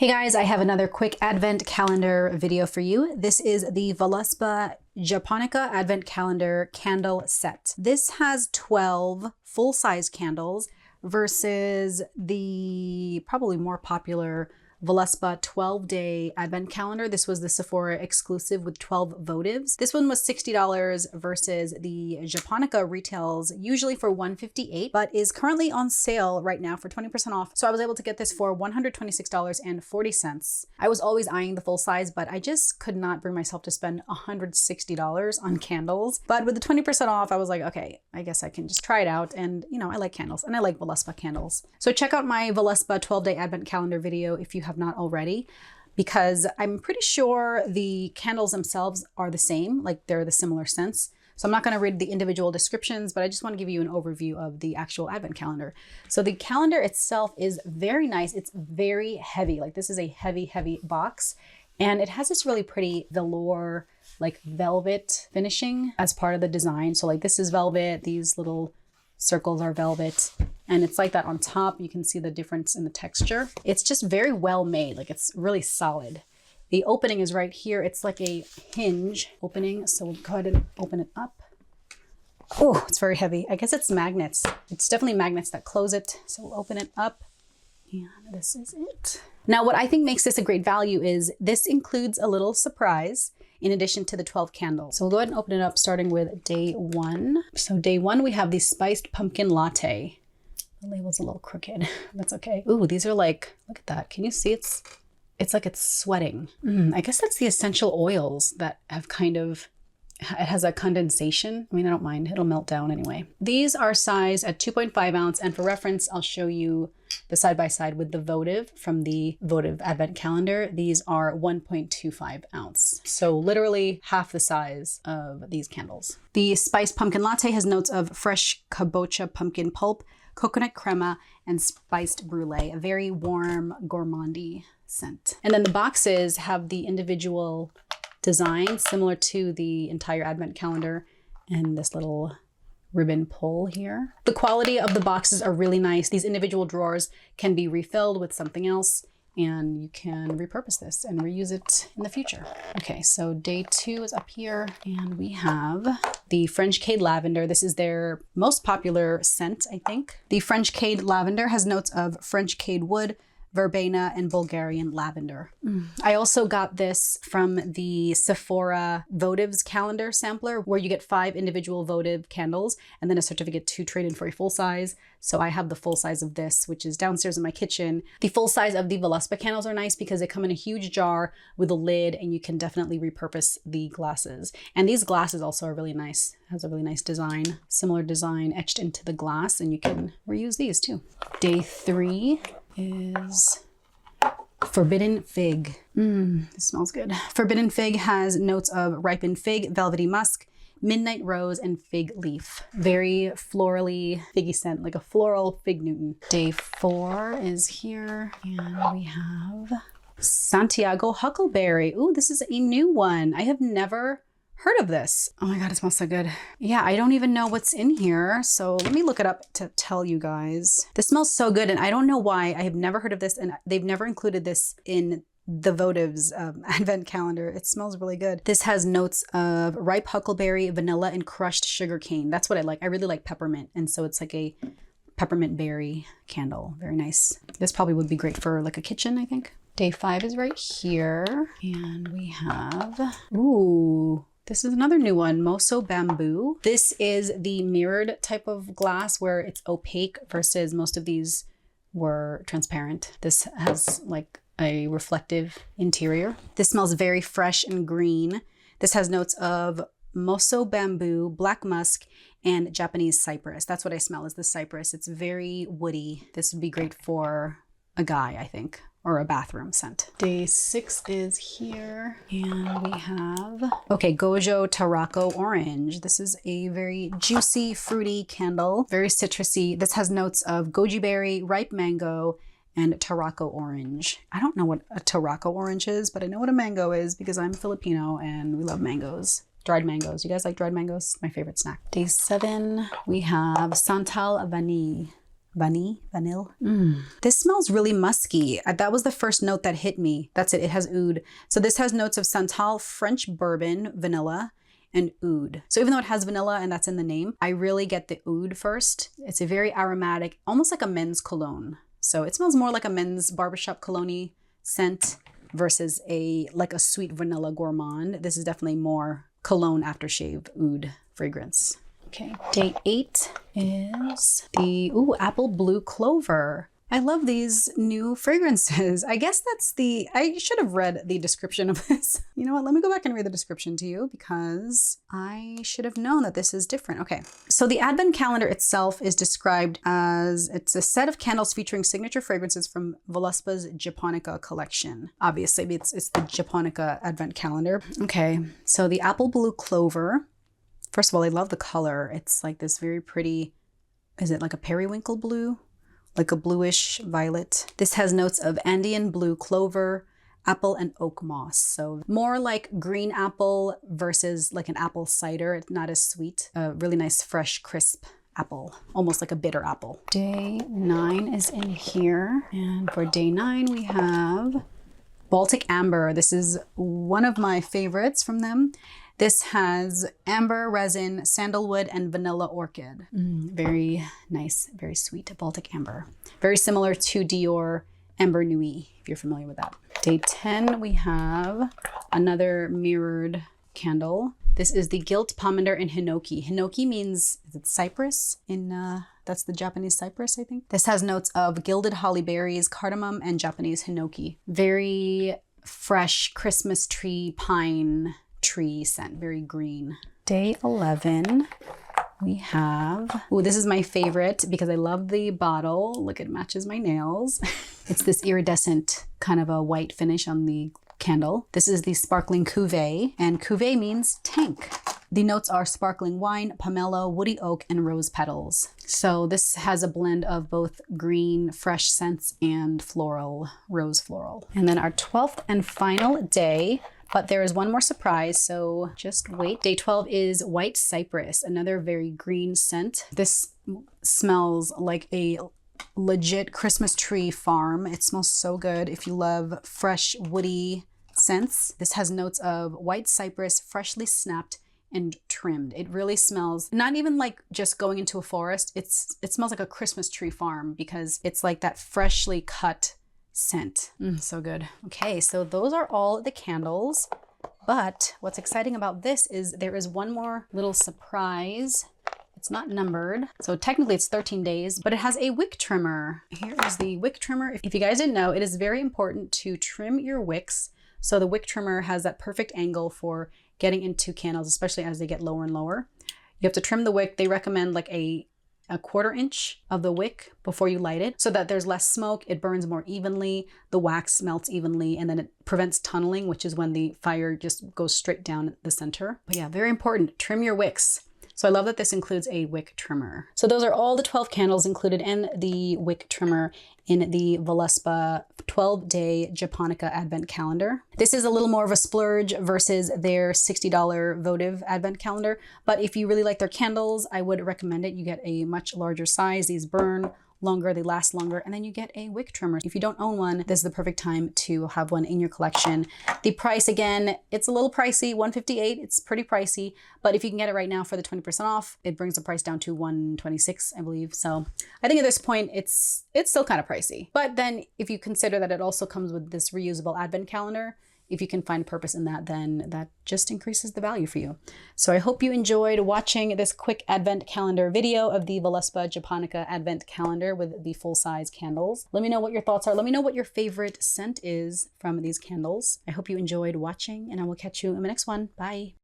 Hey guys, I have another quick advent calendar video for you. This is the Voluspa Japonica Advent Calendar candle set. This has 12 full-size candles versus the probably more popular Voluspa 12-day advent calendar. This was the Sephora exclusive with 12 votives. This one was $60 versus the Japonica retails usually for $158, but is currently on sale right now for 20% off. So I was able to get this for $126.40. I was always eyeing the full size, but I just could not bring myself to spend $160 on candles. But with the 20% off, I was like, okay, I guess I can just try it out. And you know, I like candles and I like Voluspa candles. So check out my Voluspa 12-day advent calendar video if you have not already, because I'm pretty sure the candles themselves are the same, like they're the similar scents. So I'm not going to read the individual descriptions, but I just want to give you an overview of the actual advent calendar. So the calendar itself is very nice. It's very heavy. Like this is a heavy, heavy box. And it has this really pretty velour, like velvet finishing as part of the design. So like this is velvet, these little circles are velvet, and it's like that on top. You can see the difference in the texture. It's just very well made, like it's really solid. The opening is right here. It's like a hinge opening, so we'll go ahead and open it up. Oh, it's very heavy. I guess it's magnets. It's definitely magnets that close it. So we'll open it up, and this is it. Now, what I think makes this a great value is this includes a little surprise in addition to the 12 candles. So we'll go ahead and open it up starting with day one. So day one, we have the spiced pumpkin latte. The label's a little crooked. That's okay. Ooh, these are like, look at that. Can you see it's like it's sweating. I guess that's the essential oils that have kind of, it has a condensation. I mean, I don't mind, it'll melt down anyway. These are sized at 2.5 ounce. And for reference, I'll show you the side-by-side with the votive from the votive advent calendar. These are 1.25 ounce. So literally half the size of these candles. The spiced pumpkin latte has notes of fresh kabocha pumpkin pulp, coconut crema, and spiced brulee, a very warm gourmandy scent. And then the boxes have the individual design similar to the entire advent calendar and this little ribbon pull here. The quality of the boxes are really nice. These individual drawers can be refilled with something else, and you can repurpose this and reuse it in the future. Okay, so day two is up here, and we have the French-Cade Lavender. This is their most popular scent, I think. The French-Cade Lavender has notes of French-Cade wood, verbena, and Bulgarian lavender. I also got this from the Sephora Votives calendar sampler, where you get 5 individual votive candles and then a certificate to trade in for a full size. So I have the full size of this, which is downstairs in my kitchen. The full size of the Voluspa candles are nice because they come in a huge jar with a lid, and you can definitely repurpose the glasses. And these glasses also are really nice. It has a really nice design, similar design etched into the glass, and you can reuse these too. Day three is Forbidden Fig. It smells good. Forbidden Fig has notes of ripened fig, velvety musk, midnight rose, and fig leaf. Very florally figgy scent, like a floral fig Newton. Day four is here, and we have Santiago Huckleberry. Ooh, this is a new one. I have never heard of this. Oh my God, it smells so good. Yeah, I don't even know what's in here. So let me look it up to tell you guys. This smells so good, and I don't know why. I have never heard of this, and they've never included this in the votives advent calendar. It smells really good. This has notes of ripe huckleberry, vanilla, and crushed sugar cane. That's what I like. I really like peppermint, and so it's like a peppermint berry candle. Very nice. This probably would be great for like a kitchen, I think. Day five is right here, and we have, ooh, this is another new one, Moso Bamboo. This is the mirrored type of glass where it's opaque versus most of these were transparent. This has like a reflective interior. This smells very fresh and green. This has notes of Moso Bamboo, black musk, and Japanese cypress. That's what I smell, is the cypress. It's very woody. This would be great for a guy, I think, or a bathroom scent. Day six is here, and we have, okay, Gojo Tarako Orange. This is a very juicy, fruity candle, very citrusy. This has notes of goji berry, ripe mango, and Tarako orange. I don't know what a Tarako orange is, but I know what a mango is because I'm Filipino and we love mangoes. Dried mangoes. You guys like dried mangoes? My favorite snack. Day seven, we have Santal Vanille. Vanille. This smells really musky. That was the first note that hit me. That's it. It has oud. So this has notes of Santal, French bourbon, vanilla, and oud. So even though it has vanilla and that's in the name, I really get the oud first. It's a very aromatic, almost like a men's cologne. So it smells more like a men's barbershop cologne scent versus like a sweet vanilla gourmand. This is definitely more cologne aftershave oud fragrance. Okay, day 8 is the apple blue clover. I love these new fragrances. I guess I should have read the description of this. You know what, let me go back and read the description to you because I should have known that this is different. Okay, so the Advent calendar itself is described as, it's a set of candles featuring signature fragrances from Voluspa's Japonica collection. Obviously, it's the Japonica Advent calendar. Okay, so the apple blue clover. First of all, I love the color. It's like this very pretty, is it like a periwinkle blue? Like a bluish violet. This has notes of Andean blue clover, apple, and oak moss. So more like green apple versus like an apple cider. It's not as sweet. A really nice, fresh, crisp apple. Almost like a bitter apple. Day 9 is in here. And for day 9, we have Baltic Amber. This is one of my favorites from them. This has amber, resin, sandalwood, and vanilla orchid. Very nice, very sweet Baltic Amber. Very similar to Dior Amber Nuit, if you're familiar with that. Day 10, we have another mirrored candle. This is the Gilt Pomander in Hinoki. Hinoki means, is it cypress? That's the Japanese cypress, I think. This has notes of gilded holly berries, cardamom, and Japanese Hinoki. Very fresh Christmas tree, pine tree scent, very green. Day 11, we have, this is my favorite because I love the bottle. Look, it matches my nails. It's this iridescent kind of a white finish on the candle. This is the Sparkling Cuvée, and Cuvée means tank. The notes are sparkling wine, pomelo, woody oak, and rose petals. So this has a blend of both green, fresh scents and floral, rose floral. And then our 12th and final day, but there is one more surprise, so just wait. Day 12 is White Cypress, another very green scent. This smells like a legit Christmas tree farm. It smells so good if you love fresh, woody scents. This has notes of white cypress, freshly snapped and trimmed. It really smells not even like just going into a forest. It smells like a Christmas tree farm because it's like that freshly cut scent. So good. Okay, so those are all the candles. But what's exciting about this is there is one more little surprise. It's not numbered, so technically it's 13 days, but it has a wick trimmer. Here is the wick trimmer. If you guys didn't know, it is very important to trim your wicks. So the wick trimmer has that perfect angle for getting into candles, especially as they get lower and lower. You have to trim the wick. They recommend like a 1/4 inch of the wick before you light it so that there's less smoke, it burns more evenly, the wax melts evenly, and then it prevents tunneling, which is when the fire just goes straight down the center. But yeah, very important, trim your wicks. So I love that this includes a wick trimmer. So those are all the 12 candles included in the wick trimmer in the Voluspa 12-day Japonica Advent Calendar. This is a little more of a splurge versus their $60 votive Advent Calendar. But if you really like their candles, I would recommend it. You get a much larger size. These burn longer, they last longer, and then you get a wick trimmer. If you don't own one, this is the perfect time to have one in your collection. The price, again, it's a little pricey, $158. It's pretty pricey, but if you can get it right now for the 20% off, it brings the price down to $126, I believe. So I think at this point, it's still kind of pricey. But then if you consider that it also comes with this reusable Advent calendar, if you can find purpose in that, then that just increases the value for you. So I hope you enjoyed watching this quick Advent calendar video of the Voluspa Japonica Advent Calendar with the full-size candles. Let me know what your thoughts are. Let me know what your favorite scent is from these candles. I hope you enjoyed watching, and I will catch you in the next one. Bye.